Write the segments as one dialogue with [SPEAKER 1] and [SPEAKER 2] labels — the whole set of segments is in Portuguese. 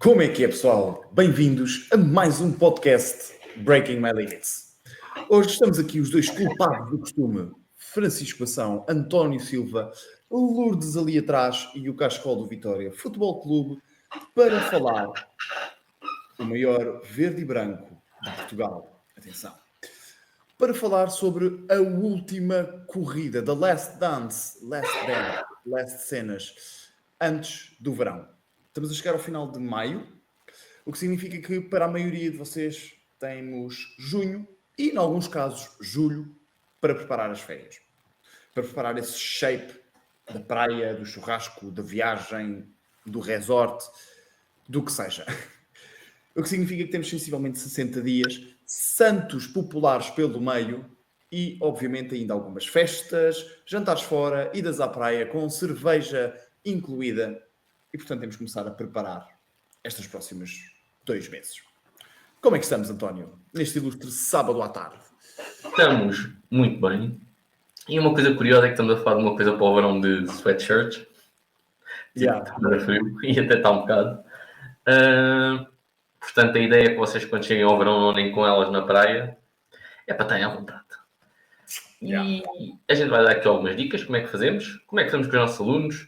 [SPEAKER 1] Como é que é, pessoal? Bem-vindos a mais um podcast Breaking My Limits. Hoje estamos aqui os dois culpados do costume, Francisco Bação, António Silva, Lourdes ali atrás e o Cascol do Vitória Futebol Clube, para falar o maior verde e branco de Portugal. Atenção. Para falar sobre a última corrida, da Last Dance, Last Cenas, antes do verão. Estamos a chegar ao final de maio, o que significa que para a maioria de vocês temos junho e, em alguns casos, julho, para preparar as férias. Para preparar esse shape da praia, do churrasco, da viagem, do resort, do que seja. O que significa que temos sensivelmente 60 dias, santos populares pelo meio e, obviamente, ainda algumas festas, jantares fora, idas à praia com cerveja incluída. E, portanto, temos que começar a preparar estes próximos 2 meses. Como é que estamos, António, neste ilustre sábado à tarde?
[SPEAKER 2] Estamos muito bem. E uma coisa curiosa é que estamos a falar de uma coisa para o verão de sweatshirt. Para frio, e até está um bocado. Portanto, a ideia é que vocês, quando cheguem ao verão, não andem com elas na praia. É para estarem à vontade. E a gente vai dar aqui algumas dicas. Como é que fazemos? Como é que fazemos com os nossos alunos?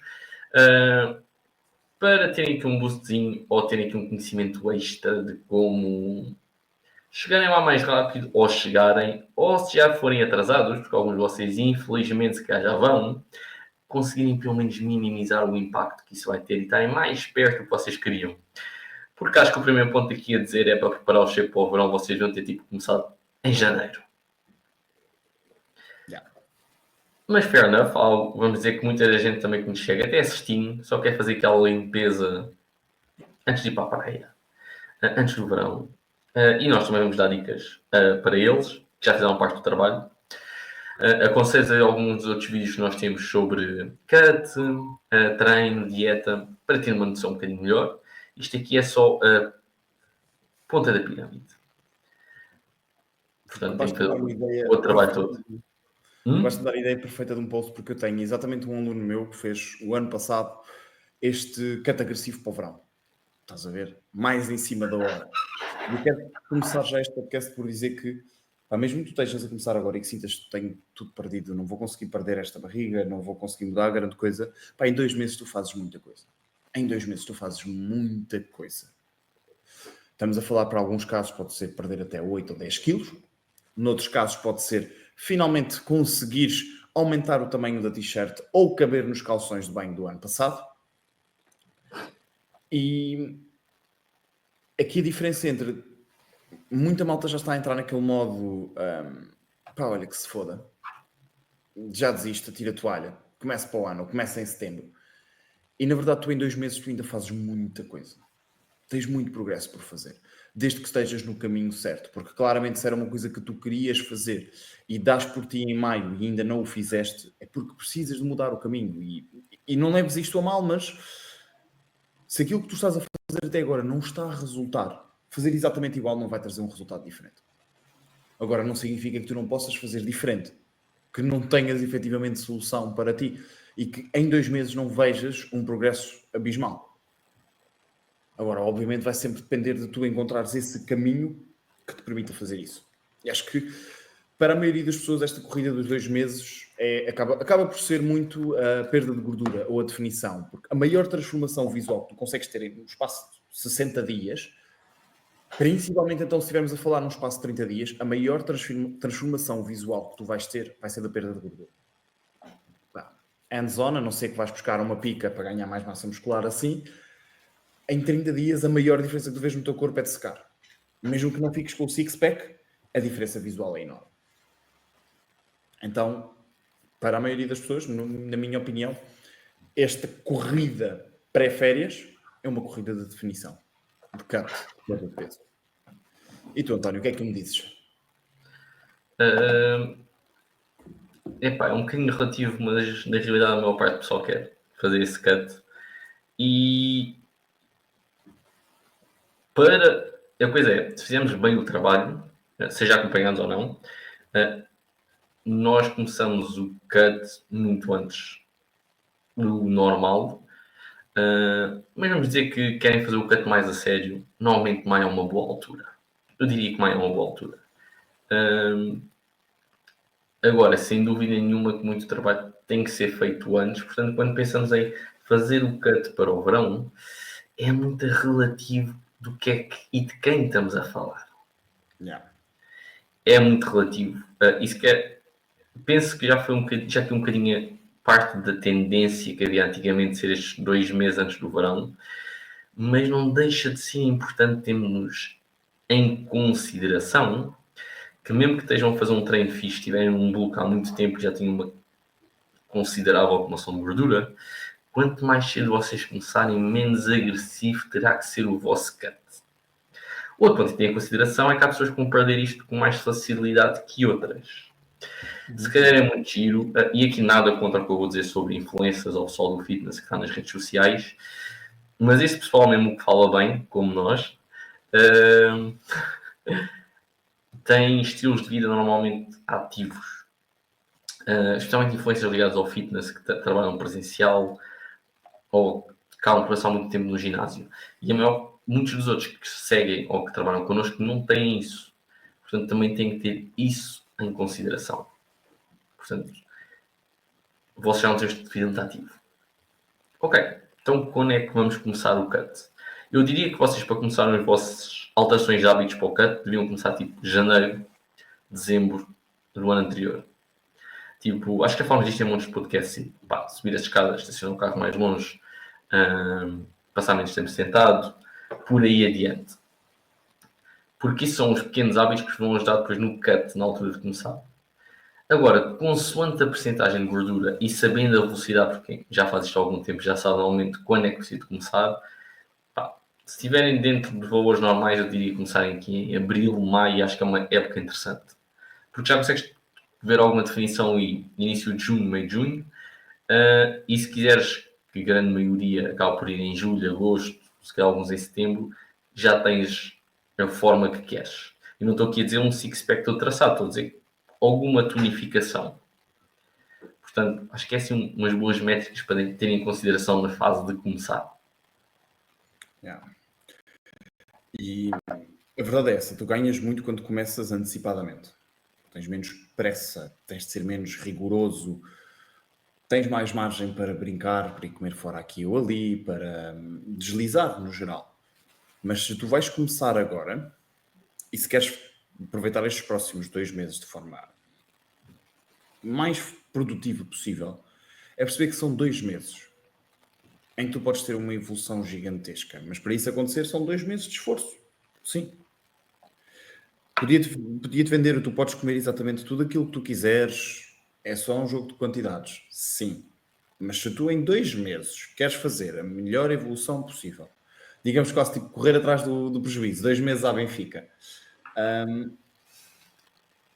[SPEAKER 2] Para terem aqui um boostzinho ou terem aqui um conhecimento extra de como chegarem lá mais rápido, ou chegarem, ou se já forem atrasados, porque alguns de vocês, infelizmente, se calhar já vão, conseguirem pelo menos minimizar o impacto que isso vai ter e estarem mais perto do que vocês queriam. Porque acho que o primeiro ponto aqui a dizer é para preparar o shape para o verão, vocês vão ter tipo começado em janeiro. Mas fair enough, vamos dizer que muita gente também que nos chega até cestinho, só quer fazer aquela limpeza antes de ir para a praia, antes do verão. E nós também vamos dar dicas para eles, que já fizeram parte do trabalho. Aconselho alguns dos outros vídeos que nós temos sobre cut, treino, dieta, para ter uma noção um bocadinho melhor. Isto aqui é só a ponta da pirâmide. Portanto, tem que fazer o trabalho todo.
[SPEAKER 1] Gosto de dar a ideia perfeita de um post, porque eu tenho exatamente um aluno meu que fez o ano passado este cut agressivo para o verão. Estás a ver? Mais em cima da hora. E eu quero começar já este podcast por dizer que, mesmo que tu estejas a começar agora e que sintas que tenho tudo perdido, não vou conseguir perder esta barriga, não vou conseguir mudar grande coisa, em 2 meses tu fazes muita coisa. Em 2 meses tu fazes muita coisa. Estamos a falar, para alguns casos, pode ser perder até 8 ou 10 quilos. Noutros casos pode ser finalmente conseguires aumentar o tamanho da t-shirt ou caber nos calções de banho do ano passado. E aqui a diferença entre muita malta já está a entrar naquele modo olha que se foda, já desista, tira a toalha, começa para o ano, começa em setembro. E na verdade tu em 2 meses tu ainda fazes muita coisa. Tens muito progresso por fazer, desde que estejas no caminho certo, porque claramente se era uma coisa que tu querias fazer e dás por ti em maio e ainda não o fizeste, é porque precisas de mudar o caminho. E não leves isto a mal, mas se aquilo que tu estás a fazer até agora não está a resultar, fazer exatamente igual não vai trazer um resultado diferente. Agora não significa que tu não possas fazer diferente, que não tenhas efetivamente solução para ti e que em 2 meses não vejas um progresso abismal. Agora, obviamente, vai sempre depender de tu encontrares esse caminho que te permita fazer isso. E acho que, para a maioria das pessoas, esta corrida dos 2 meses acaba por ser muito a perda de gordura ou a definição. Porque a maior transformação visual que tu consegues ter em um espaço de 60 dias, principalmente então se estivermos a falar num espaço de 30 dias, a maior transformação visual que tu vais ter vai ser da perda de gordura. Hands-on, a não ser que vais buscar uma pica para ganhar mais massa muscular assim, em 30 dias a maior diferença que tu vês no teu corpo é de secar. Mesmo que não fiques com o six-pack, a diferença visual é enorme. Então, para a maioria das pessoas, na minha opinião, esta corrida pré-férias é uma corrida de definição, de cut, de peso. E tu, António, o que é que tu me dizes?
[SPEAKER 2] É um bocadinho relativo, mas na realidade a maior parte do pessoal quer fazer esse cut. E a coisa é, se fizermos bem o trabalho, seja acompanhados ou não, nós começamos o cut muito antes do normal, Mas vamos dizer que querem fazer o cut mais a sério. Normalmente maio é uma boa altura. Eu diria que maio é uma boa altura. Agora, sem dúvida nenhuma que muito trabalho tem que ser feito antes. Portanto, quando pensamos em fazer o cut para o verão, é muito relativo do que é que e de quem estamos a falar.
[SPEAKER 1] Yeah.
[SPEAKER 2] É muito relativo. Isso que é, penso que já que um bocadinho parte da tendência que havia antigamente de ser estes 2 meses antes do verão, mas não deixa de ser importante termos em consideração que mesmo que estejam a fazer um treino fixe, tiverem um bulk há muito tempo e já tinham uma considerável acumulação de gordura, quanto mais cedo vocês começarem, menos agressivo terá que ser o vosso cut. Outro ponto que tem em consideração é que há pessoas que vão perder isto com mais facilidade que outras. Se calhar é muito giro, e aqui nada contra o que eu vou dizer sobre influências ou pessoal do fitness que está nas redes sociais, mas esse pessoal mesmo que fala bem, como nós, tem estilos de vida normalmente ativos, especialmente influências ligadas ao fitness que trabalham presencial ou que acabam por passar muito tempo no ginásio. E muitos dos outros que seguem ou que trabalham connosco não têm isso. Portanto, também têm que ter isso em consideração. Portanto, vocês já não têm este vida muito ativo. Ok, então quando é que vamos começar o cut? Eu diria que vocês, para começarem as vossas alterações de hábitos para o cut, deviam começar tipo janeiro, dezembro do ano anterior. Tipo, acho que a forma disto é montes de podcast, pá, subir as escadas, estacionar o carro mais longe, passar menos tempo sentado, por aí adiante. Porque isso são os pequenos hábitos que vos vão ajudar depois no cut, na altura de começar. Agora, consoante a percentagem de gordura e sabendo a velocidade, porque já faz isto há algum tempo, já sabe normalmente quando é que precisa começar, pá, se estiverem dentro de valores normais, eu diria começarem aqui em abril, maio, acho que é uma época interessante. Porque já consegues ver alguma definição em início de junho, meio de junho, e se quiseres que a grande maioria acabe por ir em julho, agosto, se calhar alguns em setembro, já tens a forma que queres. Eu não estou aqui a dizer um six-pack todo traçado, estou a dizer alguma tonificação. Portanto, acho que é assim umas boas métricas para ter em consideração na fase de começar.
[SPEAKER 1] Yeah. E a verdade é essa, tu ganhas muito quando começas antecipadamente. Tens menos pressa, tens de ser menos rigoroso, tens mais margem para brincar, para ir comer fora aqui ou ali, para deslizar no geral. Mas se tu vais começar agora, e se queres aproveitar estes próximos 2 meses de forma mais produtiva possível, é perceber que são 2 meses em que tu podes ter uma evolução gigantesca. Mas para isso acontecer são 2 meses de esforço. Sim. Podia-te vender, tu podes comer exatamente tudo aquilo que tu quiseres, é só um jogo de quantidades. Sim. Mas se tu em 2 meses queres fazer a melhor evolução possível, digamos quase tipo correr atrás do prejuízo, 2 meses à Benfica,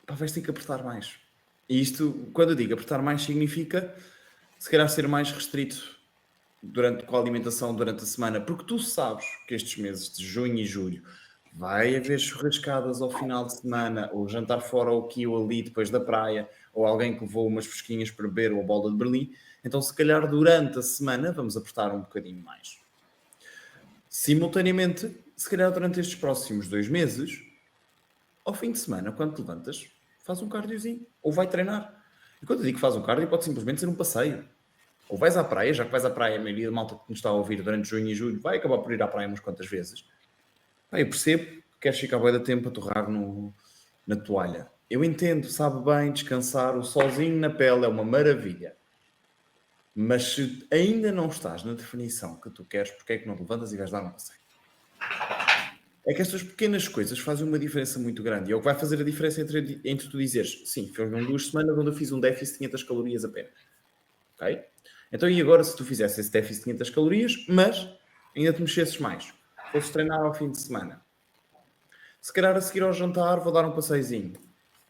[SPEAKER 1] vais ter que apertar mais. E isto, quando eu digo apertar mais, significa se calhar ser mais restrito com a alimentação durante a semana, porque tu sabes que estes meses de junho e julho vai haver churrascadas ao final de semana, ou jantar fora ou aqui ou ali depois da praia, ou alguém que levou umas fresquinhas para beber ou a bola de Berlim. Então, se calhar durante a semana vamos apertar um bocadinho mais. Simultaneamente, se calhar durante estes próximos 2 meses, ao fim de semana, quando te levantas, faz um cardiozinho, ou vai treinar. E quando eu digo que faz um cardio, pode simplesmente ser um passeio. Ou vais à praia, já que vais à praia, a maioria da malta que nos está a ouvir durante junho e julho vai acabar por ir à praia umas quantas vezes. Eu percebo que queres ficar bem da tempo a torrar na toalha. Eu entendo, sabe bem, descansar, o solzinho na pele é uma maravilha. Mas se ainda não estás na definição que tu queres, porque é que não te levantas e vais dar um passeio? É que estas pequenas coisas fazem uma diferença muito grande. E é o que vai fazer a diferença entre tu dizeres, sim, foram 2 semanas onde eu fiz um déficit de 500 calorias apenas. Ok? Então, e agora se tu fizesse esse déficit de 500 calorias, mas ainda te mexesses mais, fosses treinar ao fim de semana, se calhar a seguir ao jantar vou dar um passeiozinho,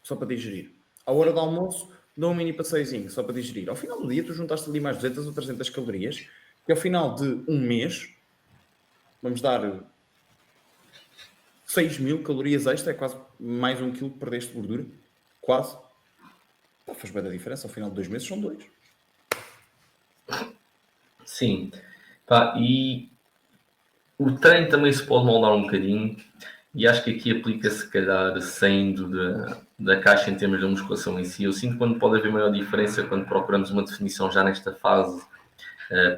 [SPEAKER 1] só para digerir. À hora do almoço, dou um mini passeiozinho, só para digerir. Ao final do dia, tu juntaste ali mais 200 ou 300 calorias, e ao final de um mês, vamos dar 6.000 calorias extra, é quase mais 1 quilo que perdeste de gordura. Quase. Pá, faz bem a diferença, ao final de 2 meses são 2.
[SPEAKER 2] Sim. Pá, e o treino também se pode moldar um bocadinho, e acho que aqui aplica-se, se calhar, saindo da caixa em termos da musculação em si. Eu sinto quando pode haver maior diferença quando procuramos uma definição já nesta fase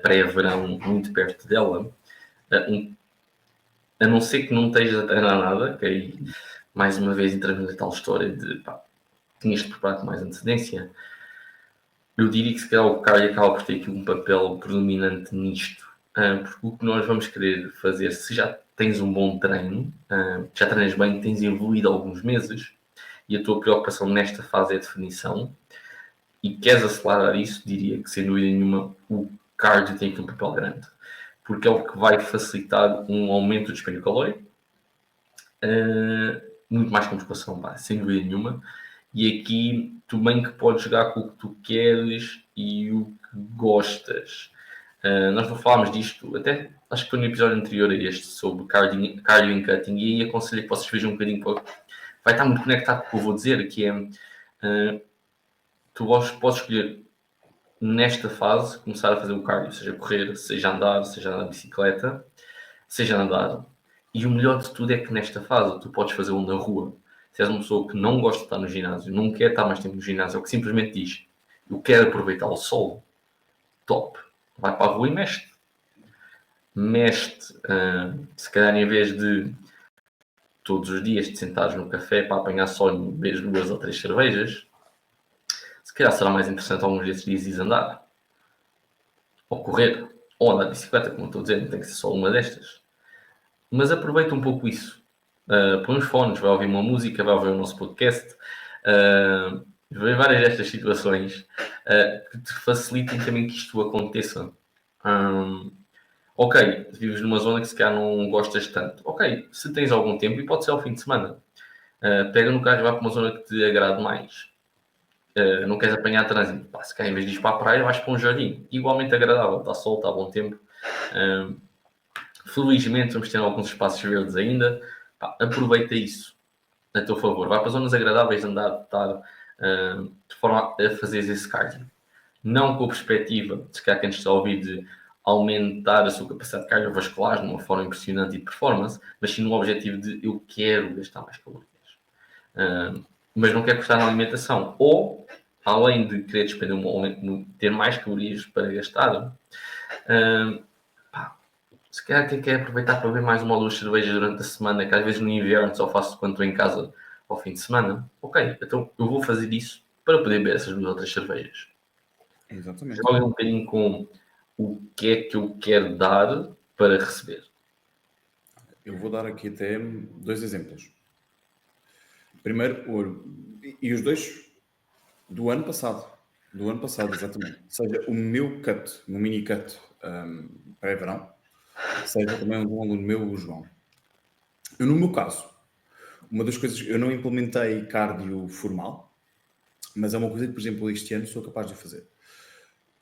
[SPEAKER 2] pré-verão, muito perto dela, a não ser que não estejas a treinar nada, que aí, mais uma vez, entramos na tal história de pá, tinhas-te preparado com mais antecedência. Eu diria que se calhar o cardio acaba por ter aqui um papel predominante nisto, porque o que nós vamos querer fazer, se já tens um bom treino, já treinas bem, tens evoluído há alguns meses, e a tua preocupação nesta fase é a definição, e queres acelerar isso, diria que sem dúvida nenhuma o cardio tem aqui um papel grande, porque é o que vai facilitar um aumento do dispêndio calórico, muito mais que a musculação, sem dúvida nenhuma. E aqui tu bem que podes jogar com o que tu queres e o que gostas. Nós não falámos disto, até acho que foi no episódio anterior a este, sobre cardio em cutting, e aí aconselho que vocês vejam um bocadinho, vai estar muito conectado com o que eu vou dizer, que é, tu podes escolher nesta fase começar a fazer o cardio, seja correr, seja andar de bicicleta, seja nadar. E o melhor de tudo é que nesta fase tu podes fazer um na rua. Se és uma pessoa que não gosta de estar no ginásio, não quer estar mais tempo no ginásio, ou que simplesmente diz eu quero aproveitar o sol, top. Vai para a rua e mexe-te. Mexe-te. Se calhar em vez de todos os dias te sentares no café para apanhar sol e beber 2 ou 3 cervejas, se calhar será mais interessante alguns desses dias ir andar. Ou correr. Ou andar de bicicleta, como eu estou a dizer, não tem que ser só uma destas. Mas aproveita um pouco isso. Põe os fones, vai ouvir uma música, vai ouvir o nosso podcast, vai várias destas situações que te facilitem também que isto aconteça. Ok, vives numa zona que se calhar não gostas tanto. Ok, se tens algum tempo, e pode ser ao fim de semana, pega no carro e vai para uma zona que te agrade mais. Não queres apanhar trânsito, pá, se calhar em vez de ir para a praia, vais para um jardim. Igualmente agradável, está sol, está bom tempo. Felizmente vamos ter alguns espaços verdes ainda. Pá, aproveita isso a teu favor. Vai para zonas agradáveis de andar, de estar de forma a fazer esse cardio. Não com a perspectiva, se calhar quem está a ouvir, de aumentar a sua capacidade cardiovascular de uma forma impressionante e de performance, mas sim no objetivo de eu quero gastar mais calorias. Mas não quero cortar na alimentação. Ou, além de querer despender ter mais calorias para gastar, se calhar quer aproveitar para beber mais uma ou 2 cervejas durante a semana, que às vezes no inverno só faço quando estou em casa ao fim de semana. Ok, então eu vou fazer isso para poder beber essas 2 ou 3 cervejas.
[SPEAKER 1] Exatamente.
[SPEAKER 2] Joga um bocadinho com o que é que eu quero dar para receber.
[SPEAKER 1] Eu vou dar aqui até 2 exemplos. Primeiro, e os dois do ano passado. Do ano passado, exatamente. Seja o meu cut, o meu mini cut pré-verão, seja também um aluno meu, o João. Eu, no meu caso, uma das coisas, eu não implementei cardio formal, mas é uma coisa que, por exemplo, este ano sou capaz de fazer.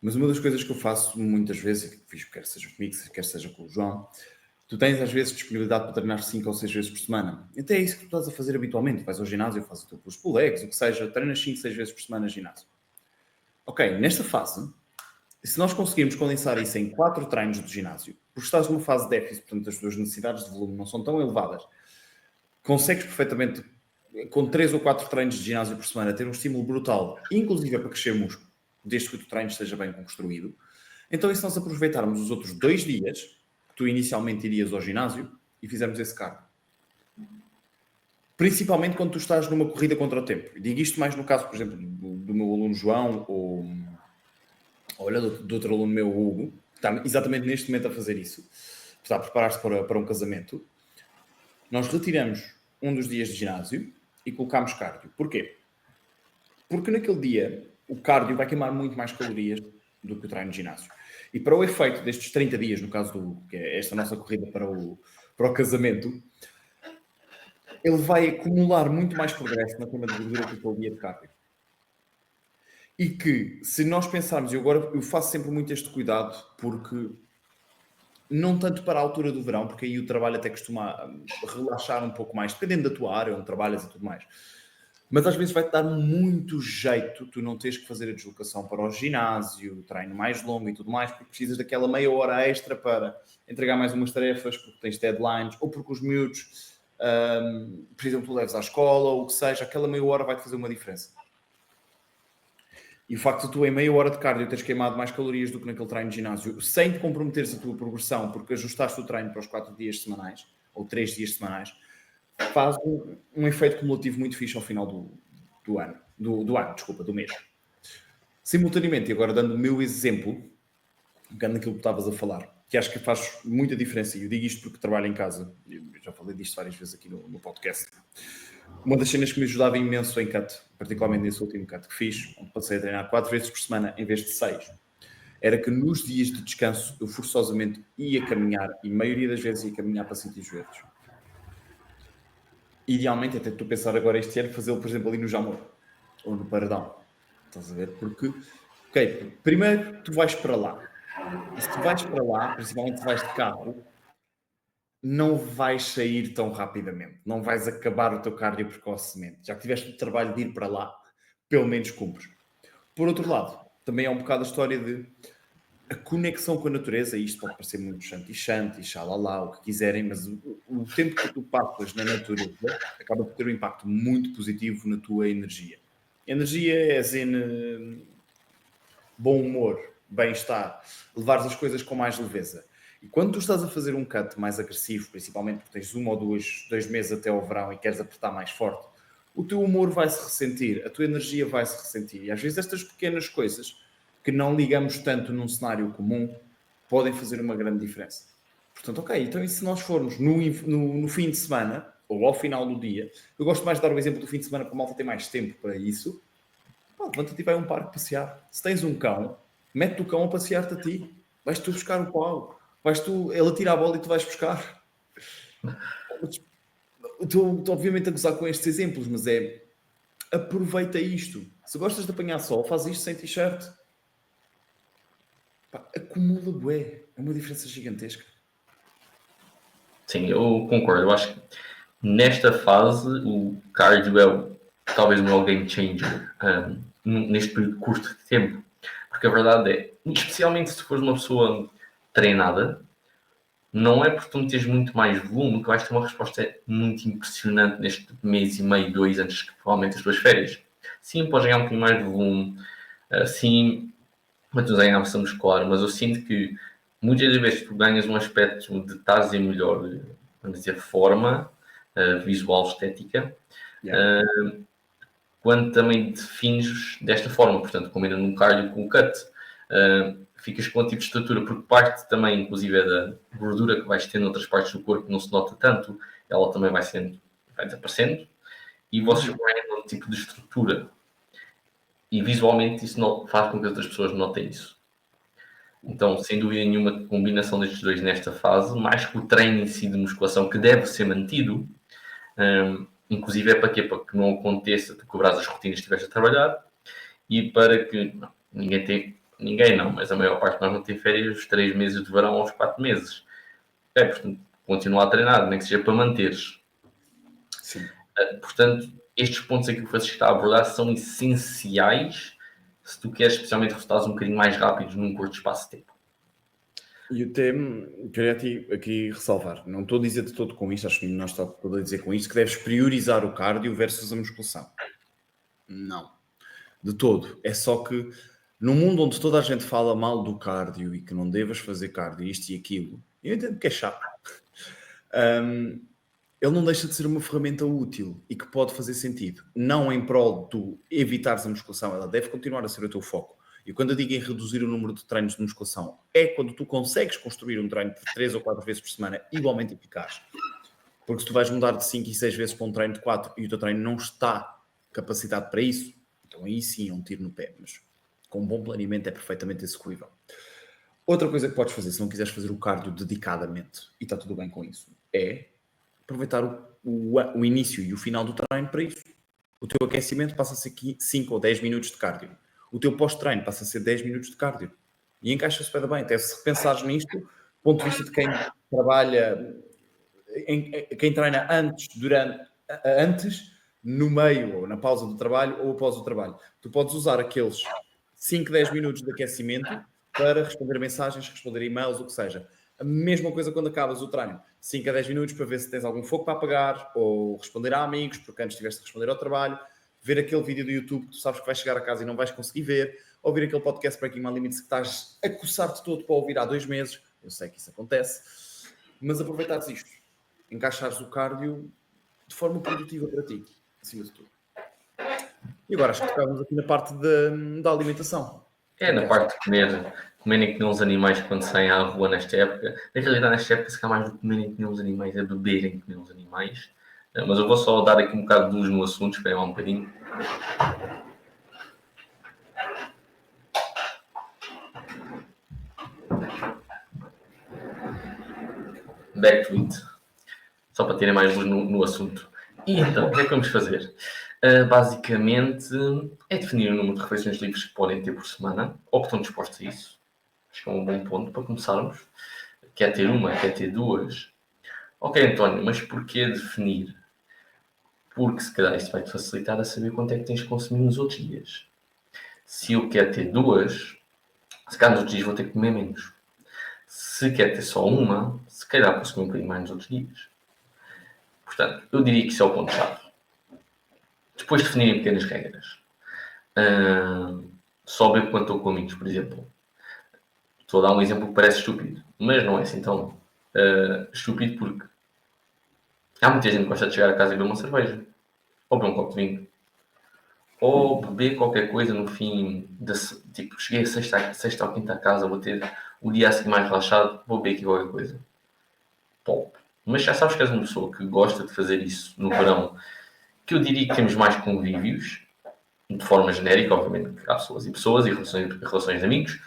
[SPEAKER 1] Mas uma das coisas que eu faço muitas vezes, e que fiz quer seja comigo, quer seja com o João, tu tens às vezes disponibilidade para treinar 5 ou 6 vezes por semana. Até é isso que tu estás a fazer habitualmente. Vais ao ginásio, fazes o teu push pull legs, o que seja, treinas 5, 6 vezes por semana no ginásio. Ok, nesta fase, se nós conseguirmos condensar isso em 4 treinos de ginásio, porque estás numa fase de déficit, portanto as tuas necessidades de volume não são tão elevadas, consegues perfeitamente, com 3 ou 4 treinos de ginásio por semana, ter um estímulo brutal, inclusive para crescer músculo, desde que o teu treino esteja bem construído. Então, e se nós aproveitarmos os outros 2 dias, que tu inicialmente irias ao ginásio, e fizermos esse cardio? Principalmente quando tu estás numa corrida contra o tempo. Digo isto mais no caso, por exemplo, do meu aluno João, ou olha, do outro aluno meu, Hugo, que está exatamente neste momento a fazer isso. Está a preparar-se para um casamento. Nós retiramos um dos dias de ginásio e colocamos cardio. Porquê? Porque naquele dia o cardio vai queimar muito mais calorias do que o treino de ginásio. E para o efeito destes 30 dias, no caso do que é esta nossa corrida para o casamento, ele vai acumular muito mais progresso na queima de gordura que aquele dia de cardio. E que, se nós pensarmos, e agora eu faço sempre muito este cuidado, porque não tanto para a altura do verão, porque aí o trabalho até costuma relaxar um pouco mais, dependendo da tua área, onde trabalhas e tudo mais. Mas às vezes vai-te dar muito jeito tu não teres que fazer a deslocação para o ginásio, o treino mais longo e tudo mais, porque precisas daquela meia hora extra para entregar mais umas tarefas, porque tens deadlines, ou porque os miúdos precisam que tu leves à escola, ou o que seja, aquela meia hora vai-te fazer uma diferença. E o facto de tu em meia hora de cardio teres queimado mais calorias do que naquele treino de ginásio, sem te comprometeres a tua progressão, porque ajustaste o treino para os 4 dias semanais, ou 3 dias semanais, faz um efeito cumulativo muito fixe ao final do ano. Do mês. Simultaneamente, e agora dando o meu exemplo, pegando naquilo que estavas a falar, que acho que faz muita diferença, e eu digo isto porque trabalho em casa, eu já falei disto várias vezes aqui no podcast. Uma das cenas que me ajudava imenso em cut, particularmente nesse último cut que fiz, onde passei a treinar 4 vezes por semana em vez de 6, era que nos dias de descanso eu forçosamente ia caminhar, e a maioria das vezes ia caminhar para sítios verdes. Idealmente, até estou a pensar agora este ano, fazê-lo, por exemplo, ali no Jamor, ou no Paradão. Estás a ver? Porque, ok, primeiro tu vais para lá. E se tu vais para lá, principalmente se vais de carro, não vais sair tão rapidamente. Não vais acabar o teu cardio precocemente. Já que tiveste o trabalho de ir para lá, pelo menos cumpres. Por outro lado, também é um bocado a história de a conexão com a natureza, e isto pode parecer muito shanti, xalala, o que quiserem, mas o tempo que tu passas na natureza acaba por ter um impacto muito positivo na tua energia. Energia é bom humor, bem-estar, levares as coisas com mais leveza. E quando tu estás a fazer um cut mais agressivo, principalmente porque tens 1 ou 2 meses até ao verão e queres apertar mais forte, o teu humor vai se ressentir, a tua energia vai se ressentir. E às vezes estas pequenas coisas que não ligamos tanto num cenário comum podem fazer uma grande diferença. Portanto, ok, então e se nós formos no fim de semana, ou ao final do dia, eu gosto mais de dar o exemplo do fim de semana para a malta ter mais tempo para isso, levanta-te e vai a um parque passear. Se tens um cão, mete o cão a passear-te a ti. Vais tu buscar o pau. Ele tira a bola e tu vais buscar. Estou obviamente a gozar com estes exemplos, mas aproveita isto. Se gostas de apanhar sol, faz isto sem t-shirt. Acumula bué. É uma diferença gigantesca.
[SPEAKER 2] Sim, eu concordo. Eu acho que nesta fase o cardio é talvez o meu game changer neste período curto de tempo. Porque a verdade é, especialmente se fores uma pessoa treinada, não é porque tu meteres muito mais volume que vais ter uma resposta muito impressionante neste mês e meio, 2, antes que provavelmente as tuas férias. Sim, podes ganhar um bocadinho mais de volume, sim, mas tu ganhas massa muscular, mas eu sinto que muitas das vezes tu ganhas um aspecto de estares em melhor, vamos dizer, forma visual, estética, quando também defines desta forma, portanto, combinando um cardio com o cut, ficas com um tipo de estrutura, porque parte também, inclusive, da gordura que vais ter noutras partes do corpo, não se nota tanto, ela também vai desaparecendo, e vocês ganham um tipo de estrutura. E visualmente isso não faz com que outras pessoas notem isso. Então, sem dúvida nenhuma, a combinação destes dois nesta fase, mais que o treino em si de musculação, que deve ser mantido, inclusive é para quê? Para que não aconteça de cobrar as rotinas que estiveste a trabalhar e para que ninguém não, mas a maior parte de nós não tem férias os 3 meses de verão aos 4 meses. Portanto, continua a treinar, nem que seja para manteres.
[SPEAKER 1] Sim.
[SPEAKER 2] Portanto, estes pontos aqui que o Francisco está a abordar são essenciais se tu queres especialmente resultados um bocadinho mais rápidos num curto espaço de tempo.
[SPEAKER 1] E o tema, queria aqui ressalvar, não estou a dizer de todo com isto, acho que não está todo a dizer com isto, que deves priorizar o cardio versus a musculação. Não. De todo. É só que num mundo onde toda a gente fala mal do cardio e que não devas fazer cardio, isto e aquilo, eu entendo que é chato. Ele não deixa de ser uma ferramenta útil e que pode fazer sentido. Não em prol de tu evitares a musculação, ela deve continuar a ser o teu foco. E quando eu digo em reduzir o número de treinos de musculação, é quando tu consegues construir um treino de 3 ou 4 vezes por semana igualmente eficaz. Porque se tu vais mudar de 5 e 6 vezes para um treino de 4 e o teu treino não está capacitado para isso, então aí sim é um tiro no pé. Mas com um bom planeamento é perfeitamente execuível. Outra coisa que podes fazer, se não quiseres fazer o cardio dedicadamente, e está tudo bem com isso, é aproveitar o início e o final do treino para isso. O teu aquecimento passa a ser 5 ou 10 minutos de cardio. O teu pós-treino passa a ser 10 minutos de cardio. E encaixa-se bem. Até se pensares nisto, do ponto de vista de quem trabalha, quem treina antes no meio, ou na pausa do trabalho, ou após o trabalho. Tu podes usar aqueles 5, 10 minutos de aquecimento para responder mensagens, responder e-mails, o que seja. A mesma coisa quando acabas o treino. 5 a 10 minutos para ver se tens algum fogo para apagar, ou responder a amigos, porque antes tiveste de responder ao trabalho, ver aquele vídeo do YouTube que tu sabes que vais chegar a casa e não vais conseguir ver, ouvir aquele podcast Breaking My Limits que estás a coçar-te todo para ouvir há 2 meses. Eu sei que isso acontece, mas aproveitares isto. Encaixares o cardio de forma produtiva para ti, acima de tudo. E agora acho que tocávamos aqui na parte da alimentação.
[SPEAKER 2] É, na parte de comerem que nem uns animais quando saem à rua nesta época. Na realidade, nesta época, se calhar mais do que comerem que nem uns animais, é beberem que nem uns animais. Mas eu vou só dar aqui um bocado de luz no assunto, esperem lá um bocadinho. Back to it. Só para terem mais luz no assunto. E então, o que é que vamos fazer? Basicamente, é definir o número de refeições livres que podem ter por semana, ou que estão dispostos a isso. Acho que é um bom ponto para começarmos. Quer ter uma, quer ter duas. Ok, António, mas porquê definir? Porque se calhar isto vai-te facilitar a saber quanto é que tens de consumir nos outros dias. Se eu quero ter duas, se calhar nos outros dias vou ter que comer menos. Se quer ter só uma, se calhar posso comer um bocadinho mais nos outros dias. Portanto, eu diria que isso é o ponto-chave. Depois de definirem pequenas regras. Só bebo quando estou com amigos, por exemplo. Estou a dar um exemplo que parece estúpido, mas não é assim tão estúpido porque há muita gente que gosta de chegar a casa e beber uma cerveja, ou beber um copo de vinho, ou beber qualquer coisa no fim, tipo, cheguei a sexta ou quinta a casa, vou ter o dia assim mais relaxado, vou beber aqui qualquer coisa. Top. Mas já sabes que és uma pessoa que gosta de fazer isso no verão, que eu diria que temos mais convívios, de forma genérica, obviamente, que há pessoas e relações de amigos,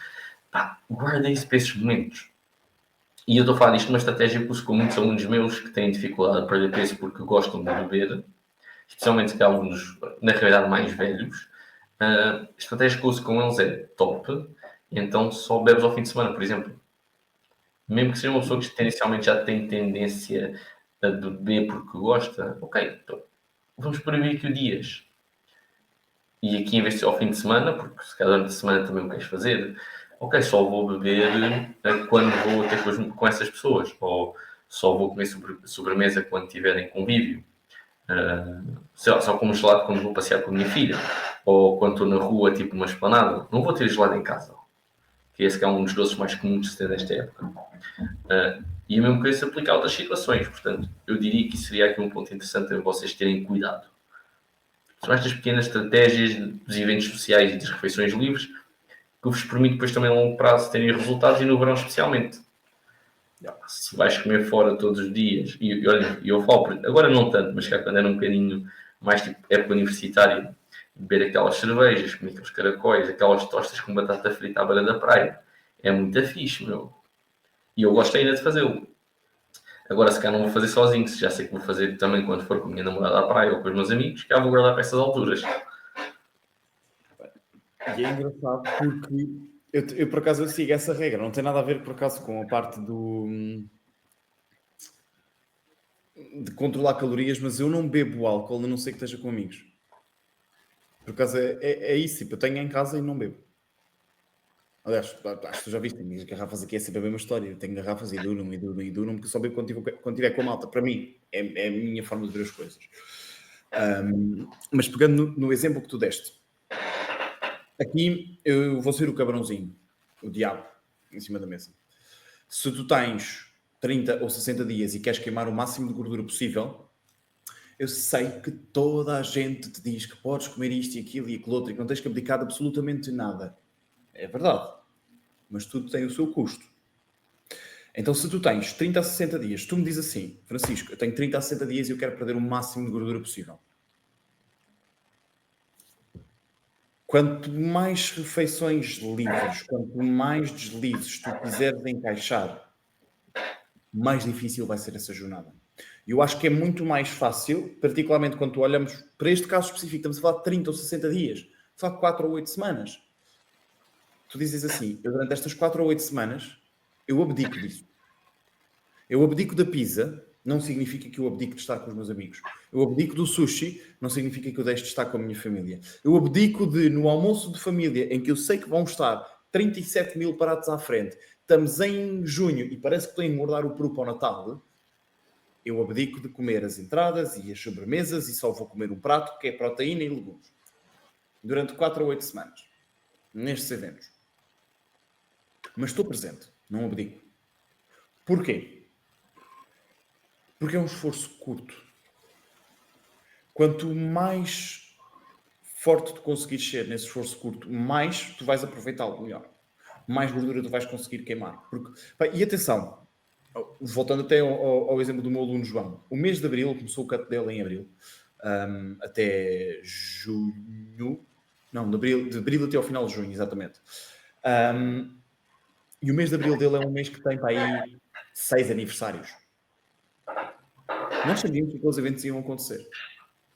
[SPEAKER 2] pá, guarda isso para esses momentos. E eu estou a falar disto numa estratégia que uso com muitos alunos meus que têm dificuldade a perder peso porque gostam de beber, especialmente que há alunos, na realidade, mais velhos. A estratégia que eu uso com eles é top, então só bebes ao fim de semana, por exemplo. Mesmo que seja uma pessoa que tendencialmente já tem tendência a beber porque gosta, ok, então vamos proibir aqui o dias. E aqui, em vez de ser ao fim de semana, porque se calhar durante a semana também o queres fazer, ok, só vou beber quando vou ter com essas pessoas, ou só vou comer sobremesa quando tiverem convívio. Só como gelado quando vou passear com a minha filha, ou quando estou na rua, tipo uma esplanada. Não vou ter gelado em casa, que esse que é um dos doces mais comuns de se ter nesta época. E a mesma coisa se aplica a outras situações, portanto, eu diria que isso seria aqui um ponto interessante para vocês terem cuidado. São estas pequenas estratégias dos eventos sociais e das refeições livres que vos permite depois também a longo prazo terem resultados e no verão especialmente. Se vais comer fora todos os dias, e olha, eu falo, agora não tanto, mas cá quando era um bocadinho mais tipo época universitária, beber aquelas cervejas, comer aqueles caracóis, aquelas tostas com batata frita à beira da praia, é muito fixe, meu. E eu gosto ainda de fazê-lo. Agora, se calhar não vou fazer sozinho, se já sei que vou fazer também quando for com a minha namorada à praia ou com os meus amigos, já vou guardar para essas alturas.
[SPEAKER 1] E é engraçado porque eu por acaso eu sigo essa regra, não tem nada a ver por acaso com a parte de controlar calorias, mas eu não bebo álcool a não ser que esteja com amigos. Por acaso é isso, tipo, eu tenho em casa e não bebo. Aliás, acho que tu já viste, as garrafas aqui é sempre a mesma história. Eu tenho garrafas e duram, porque eu só bebo quando tiver com a malta. Para mim, é a minha forma de ver as coisas. Mas pegando no exemplo que tu deste, aqui eu vou ser o cabrãozinho, o diabo, em cima da mesa. Se tu tens 30 ou 60 dias e queres queimar o máximo de gordura possível, eu sei que toda a gente te diz que podes comer isto e aquilo outro e que não tens que abdicar de absolutamente nada. É verdade. Mas tudo tem o seu custo. Então, se tu tens 30 a 60 dias, tu me dizes assim, Francisco, eu tenho 30 a 60 dias e eu quero perder o máximo de gordura possível. Quanto mais refeições livres, quanto mais deslizes tu quiseres encaixar, mais difícil vai ser essa jornada. E eu acho que é muito mais fácil, particularmente quando tu olhamos para este caso específico, estamos a falar de 30 ou 60 dias, só de 4 ou 8 semanas. Tu dizes assim, eu durante estas 4 ou 8 semanas, eu abdico disso. Eu abdico da pizza não significa que eu abdico de estar com os meus amigos. Eu abdico do sushi, não significa que eu deixe de estar com a minha família. Eu abdico de, no almoço de família, em que eu sei que vão estar 37 mil pratos à frente, estamos em junho e parece que estou a engordar o peru para o Natal, eu abdico de comer as entradas e as sobremesas e só vou comer um prato que é proteína e legumes. Durante 4 a 8 semanas. Nestes eventos. Mas estou presente, não abdico. Porquê? Porque é um esforço curto. Quanto mais forte tu conseguires ser nesse esforço curto, mais tu vais aproveitá-lo melhor. Mais gordura tu vais conseguir queimar. Porque, e atenção, voltando até ao exemplo do meu aluno João, o mês de Abril, começou o cut dele em Abril, até junho, não, de abril até ao final de junho, exatamente. E o mês de Abril dele é um mês que tem para aí 6 aniversários. Nós sabíamos que aqueles eventos iam acontecer.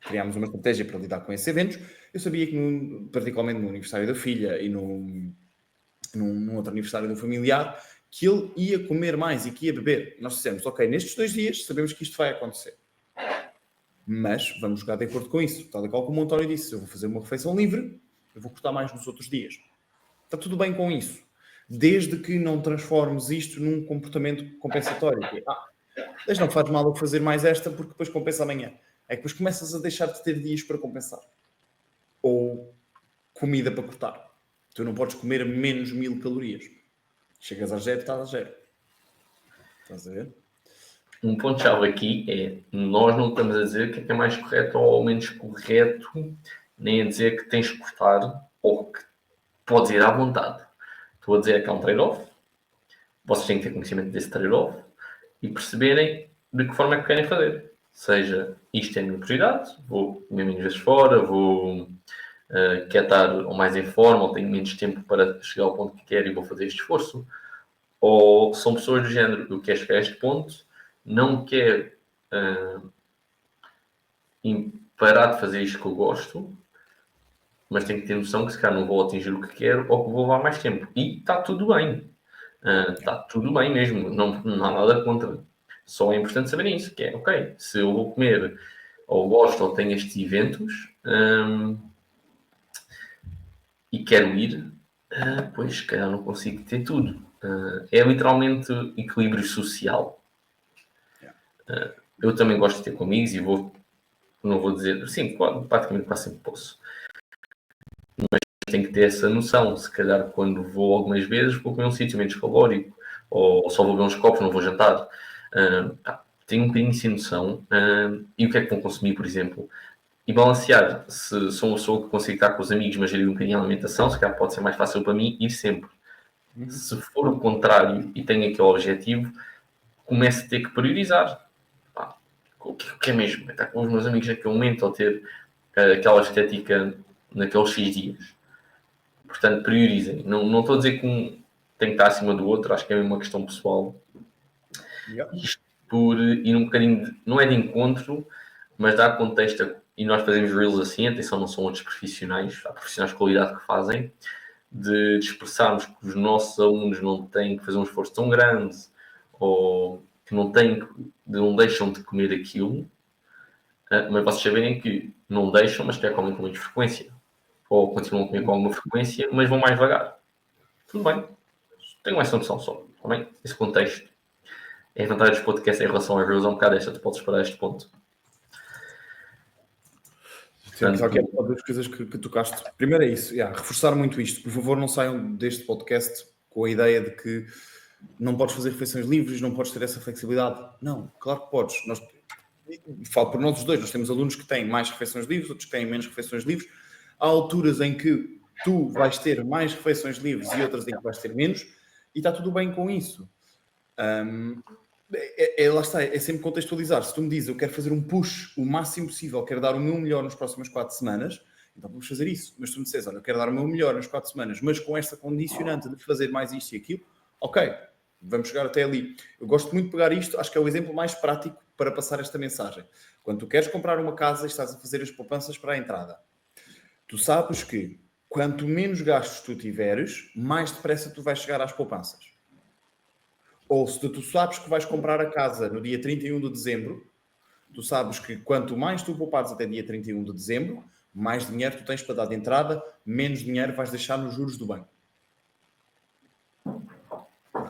[SPEAKER 1] Criámos uma estratégia para lidar com esses eventos. Eu sabia que, particularmente no aniversário da filha e num outro aniversário de um familiar, que ele ia comer mais e que ia beber. Nós dissemos, ok, nestes 2 dias sabemos que isto vai acontecer. Mas vamos jogar de acordo com isso. Tal e qual como o António disse, eu vou fazer uma refeição livre, eu vou cortar mais nos outros dias. Está tudo bem com isso. Desde que não transformes isto num comportamento compensatório. Mas não faz mal eu fazer mais esta porque depois compensa amanhã. É que depois começas a deixar de ter dias para compensar. Ou comida para cortar. Tu não podes comer menos 1000 calorias. Chegas a 0, estás a 0. Estás a ver?
[SPEAKER 2] Um ponto-chave aqui é, nós não estamos a dizer o que é mais correto ou menos correto, nem a dizer que tens que cortar ou que podes ir à vontade. Estou a dizer que há um trade-off, vocês têm que ter conhecimento desse trade-off e perceberem de que forma é que querem fazer. Seja, isto é a minha prioridade, vou comer menos vezes fora, vou quer estar ou mais em forma, ou tenho menos tempo para chegar ao ponto que quero e vou fazer este esforço. Ou são pessoas do género, eu quero chegar a este ponto, não quero parar de fazer isto que eu gosto, mas tenho que ter noção que se calhar não vou atingir o que quero ou que vou levar mais tempo. E está tudo bem. Está tudo bem mesmo. Não há nada contra. Só é importante saberem isso, que é, ok, se eu vou comer ou gosto ou tenho estes eventos e quero ir, pois se calhar não consigo ter tudo. É literalmente equilíbrio social. Eu também gosto de ter com amigos e não vou dizer, sim, praticamente quase sempre posso. Mas tenho que ter essa noção. Se calhar quando vou algumas vezes vou comer um sítio menos calórico ou só vou beber uns copos, não vou jantar. Tenho um bocadinho sem noção. E o que é que vão consumir, por exemplo? E balancear. Se sou uma pessoa que consigo estar com os amigos, mas gerir um bocadinho a alimentação, se calhar pode ser mais fácil para mim ir sempre. Se for o contrário e tenho aquele objetivo, começo a ter que priorizar. O que é mesmo? Estar com os meus amigos naquele momento ou ter aquela estética naqueles X dias. Portanto, priorizem. Não estou a dizer que um tem que estar acima do outro, acho que é uma questão pessoal. Isto por ir um bocadinho, não é de encontro, mas dá contexto, e nós fazemos reels assim, atenção, não são outros profissionais, há profissionais de qualidade que fazem, de expressarmos que os nossos alunos não têm que fazer um esforço tão grande ou que não deixam de comer aquilo, mas vocês saberem que não deixam, mas que comem com muita frequência. Ou continuam a comer com alguma frequência, mas vão mais devagar. Tudo bem. Tenho essa noção só. Tá bem? Esse contexto. É a vantagem dos podcasts em relação às reels, é um bocado esta. Tu podes parar este ponto.
[SPEAKER 1] Sim, só que é uma das coisas que tocaste. Primeiro é isso, reforçar muito isto. Por favor, não saiam deste podcast com a ideia de que não podes fazer refeições livres, não podes ter essa flexibilidade. Não, claro que podes. Falo por nós os dois, nós temos alunos que têm mais refeições livres, outros que têm menos refeições livres. Há alturas em que tu vais ter mais refeições livres e outras em que vais ter menos, e está tudo bem com isso. Lá está, é sempre contextualizar. Se tu me dizes, eu quero fazer um push o máximo possível, quero dar o meu melhor nas próximas 4 semanas, então vamos fazer isso. Mas se tu me disseres, olha, eu quero dar o meu melhor nas 4 semanas, mas com esta condicionante de fazer mais isto e aquilo, ok, vamos chegar até ali. Eu gosto muito de pegar isto, acho que é o exemplo mais prático para passar esta mensagem. Quando tu queres comprar uma casa e estás a fazer as poupanças para a entrada, tu sabes que quanto menos gastos tu tiveres, mais depressa tu vais chegar às poupanças. Ou se tu sabes que vais comprar a casa no dia 31 de dezembro, tu sabes que quanto mais tu poupares até dia 31 de dezembro, mais dinheiro tu tens para dar de entrada, menos dinheiro vais deixar nos juros do banco.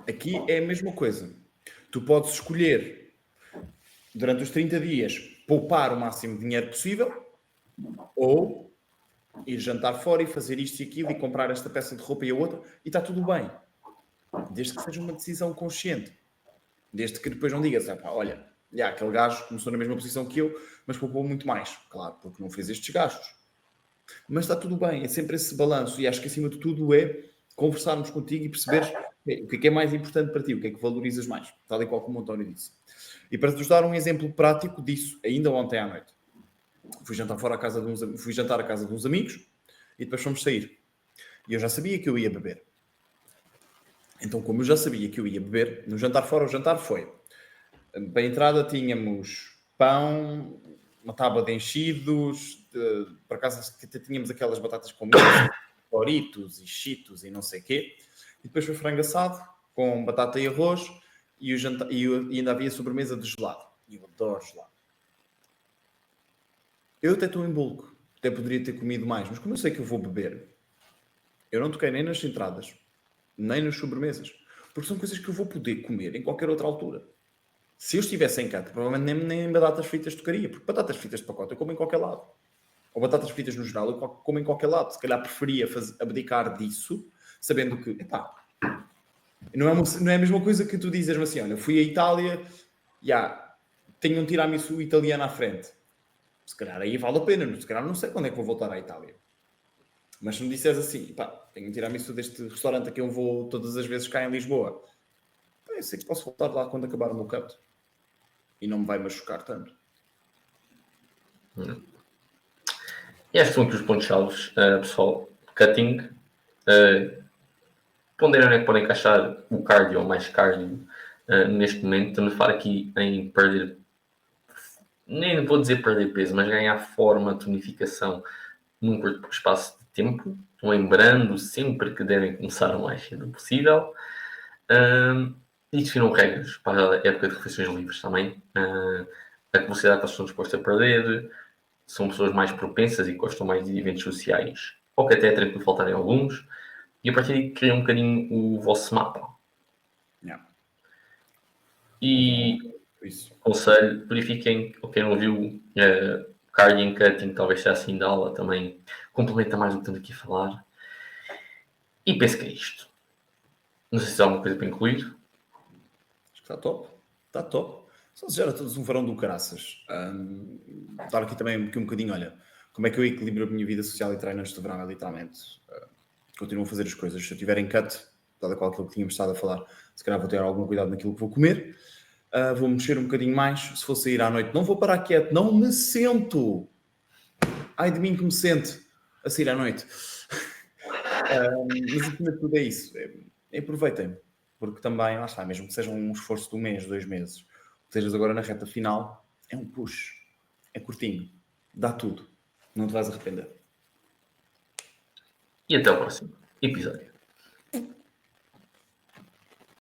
[SPEAKER 1] Aqui é a mesma coisa. Tu podes escolher, durante os 30 dias, poupar o máximo de dinheiro possível, ou ir jantar fora e fazer isto e aquilo e comprar esta peça de roupa e a outra, e está tudo bem. Desde que seja uma decisão consciente. Desde que depois não digas, olha, aquele gajo começou na mesma posição que eu, mas poupou muito mais. Claro, porque não fez estes gastos. Mas está tudo bem, é sempre esse balanço. E acho que acima de tudo é conversarmos contigo e perceberes o que é mais importante para ti, o que é que valorizas mais, tal e qual como o António disse. E para te dar um exemplo prático disso, ainda ontem à noite, fui jantar à casa de uns amigos e depois fomos sair. E eu já sabia que eu ia beber. Então, como eu já sabia que eu ia beber, no jantar fora, o jantar foi. Para a entrada tínhamos pão, uma tábua de enchidos, por acaso tínhamos aquelas batatas com milho, Doritos e Cheetos e não sei o quê. E depois foi frango assado, com batata e arroz, e ainda havia sobremesa de gelado. E eu adoro gelado. Eu até estou em bulk, até poderia ter comido mais, mas como eu sei que eu vou beber, eu não toquei nem nas entradas, nem nas sobremesas, porque são coisas que eu vou poder comer em qualquer outra altura. Se eu estivesse em casa, provavelmente nem batatas fritas tocaria, porque batatas fritas de pacote eu como em qualquer lado. Ou batatas fritas no geral eu como em qualquer lado. Se calhar preferia abdicar disso, sabendo que, não é a mesma coisa que tu dizes-me assim, olha, fui à Itália, tenho um tiramisu italiano à frente. Se calhar aí vale a pena, se calhar não sei quando é que vou voltar à Itália. Mas se me disseres assim, tenho um tiramisu deste restaurante a que eu vou todas as vezes cá em Lisboa, eu sei que posso voltar lá quando acabar o meu canto. E não me vai machucar tanto.
[SPEAKER 2] E estes são aqui os pontos-chave, pessoal. Cutting. Ponderem onde é que podem encaixar o cardio ou mais cardio neste momento. Estamos a falar aqui em perder, nem vou dizer perder peso, mas ganhar forma, tonificação num curto espaço de tempo. Lembrando sempre que devem começar o mais cedo possível. E definam regras para a época de refeições livres também. A velocidade que eles estão dispostos a perder. São pessoas mais propensas e gostam mais de eventos sociais. Ou que até é tranquilo faltarem alguns. E a partir daí criam um bocadinho o vosso mapa.
[SPEAKER 1] Yeah.
[SPEAKER 2] E
[SPEAKER 1] isso.
[SPEAKER 2] Conselho, verifiquem, ou quem não viu, cardio and cutting, talvez seja assim da aula também, complementa mais o que estamos aqui a falar. E penso que é isto. Não sei se há alguma coisa para incluir.
[SPEAKER 1] Acho que está top. Está top. Só desejar a todos um verão do caraças. Dar aqui também um bocadinho, olha, como é que eu equilibro a minha vida social e treino antes de verão, literalmente. Continuo a fazer as coisas. Se eu tiver em cut, tal qual aquilo que tínhamos estado a falar, se calhar vou ter algum cuidado naquilo que vou comer. Vou mexer um bocadinho mais. Se for sair à noite, não vou parar quieto, não me sento. Ai de mim que me sente a sair à noite. Mas acima de tudo é isso. Aproveitem. Porque também, lá está, mesmo que seja um esforço de um mês, 2 meses, que estejas agora na reta final, é um push. É curtinho. Dá tudo. Não te vais arrepender.
[SPEAKER 2] E até o próximo episódio.